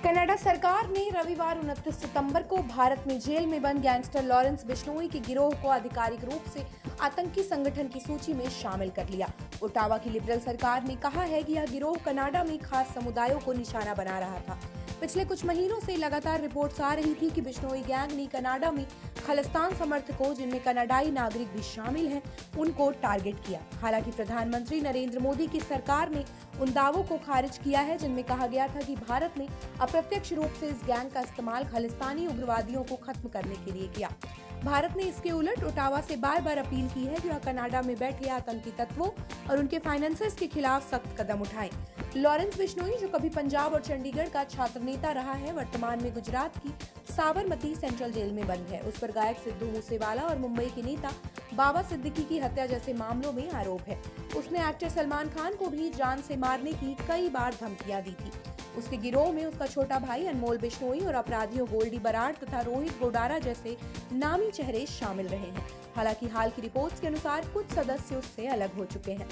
Canada सरकार ने रविवार 29 सितंबर को भारत में जेल में बंद गैंगस्टर लॉरेंस बिश्नोई के गिरोह को आधिकारिक रूप से आतंकी संगठन की सूची में शामिल कर लिया। ओटावा की लिबरल सरकार ने कहा है कि यह गिरोह कनाडा में खास समुदायों को निशाना बना रहा था। पिछले कुछ महीनों से लगातार रिपोर्ट्स आ रही थी कि बिश्नोई गैंग ने कनाडा में खालिस्तान समर्थकों, जिनमें कनाडाई नागरिक भी शामिल हैं, उनको टारगेट किया। हालांकि प्रधानमंत्री नरेंद्र मोदी की सरकार ने उन दावों को खारिज किया है जिनमें कहा गया था कि भारत ने अप्रत्यक्ष रूप से इस गैंग का इस्तेमाल खालिस्तानी उग्रवादियों को खत्म करने के लिए किया। भारत ने इसके उलट ओटावा से बार बार अपील की है कि वह कनाडा में बैठे आतंकी तत्वों और उनके फाइनेंसर्स के खिलाफ सख्त कदम उठाएं। लॉरेंस बिश्नोई, जो कभी पंजाब और चंडीगढ़ का छात्र नेता रहा है, वर्तमान में गुजरात की साबरमती सेंट्रल जेल में बंद है। उस पर गायक सिद्धू मूसेवाला और मुंबई के नेता बाबा सिद्दीकी की हत्या जैसे मामलों में आरोप है। उसने एक्टर सलमान खान को भी जान से मारने की कई बार धमकियां दी थी। उसके गिरोह में उसका छोटा भाई अनमोल बिश्नोई और अपराधियों गोल्डी बराड़ तथा रोहित गोडारा जैसे नामी चेहरे शामिल रहे हैं। हालांकि हाल की रिपोर्ट्स के अनुसार कुछ सदस्य उससे अलग हो चुके हैं।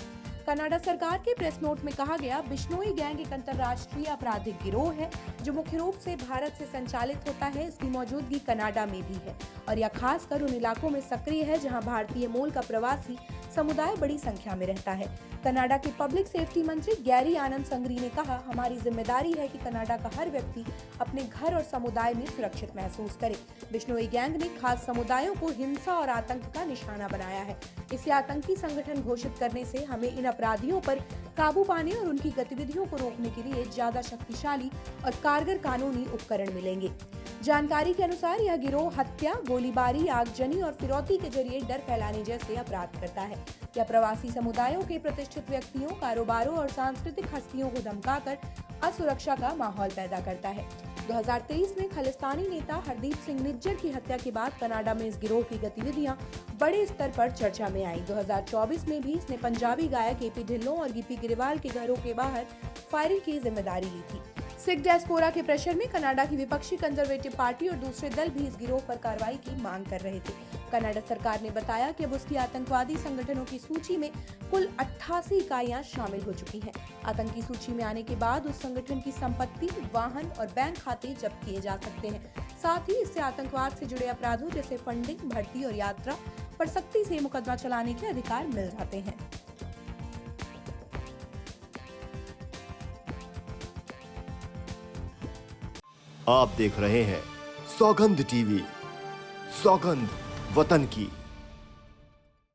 कनाडा सरकार के प्रेस नोट में कहा गया, बिश्नोई गैंग एक अंतर्राष्ट्रीय आपराधिक गिरोह है जो मुख्य रूप से भारत से संचालित होता है। इसकी मौजूदगी कनाडा में भी है और यह खासकर उन इलाकों में सक्रिय है जहां भारतीय मूल का प्रवासी समुदाय बड़ी संख्या में रहता है। कनाडा के पब्लिक सेफ्टी मंत्री गैरी आनंद संगरी ने कहा, हमारी जिम्मेदारी है कि कनाडा का हर व्यक्ति अपने घर और समुदाय में सुरक्षित महसूस करे। बिश्नोई गैंग ने खास समुदायों को हिंसा और आतंक का निशाना बनाया है। इसे आतंकी संगठन घोषित करने से हमें इन अपराधियों पर काबू पाने और उनकी गतिविधियों को रोकने के लिए ज्यादा शक्तिशाली और कारगर कानूनी उपकरण मिलेंगे। जानकारी के अनुसार यह गिरोह हत्या, गोलीबारी, आगजनी और फिरौती के जरिए डर फैलाने जैसे अपराध करता है। यह प्रवासी समुदायों के प्रतिष्ठित व्यक्तियों, कारोबारों और सांस्कृतिक हस्तियों को धमकाकर असुरक्षा का माहौल पैदा करता है। 2023 में खालिस्तानी नेता हरदीप सिंह निज्जर की हत्या के बाद कनाडा में इस गिरोह की गतिविधियां बड़े स्तर पर चर्चा में आई। 2024 में भी इसने पंजाबी गायक एपी ढिल्लों और गिप्पी ग्रेवाल के घरों के बाहर फायरिंग की जिम्मेदारी ली थी। सिख डायस्पोरा के प्रेशर में कनाडा की विपक्षी कंजर्वेटिव पार्टी और दूसरे दल भी इस गिरोह पर कार्रवाई की मांग कर रहे थे। कनाडा सरकार ने बताया कि अब उसकी आतंकवादी संगठनों की सूची में कुल 88 इकाइयां शामिल हो चुकी हैं। आतंकी सूची में आने के बाद उस संगठन की संपत्ति, वाहन और बैंक खाते जब्त किए जा सकते हैं। साथ ही इससे आतंकवाद से जुड़े अपराधों जैसे फंडिंग, भर्ती और यात्रा पर सख्ती से मुकदमा चलाने के अधिकार मिल जाते हैं। आप देख रहे हैं सौगंध टीवी, सौगंध वतन की।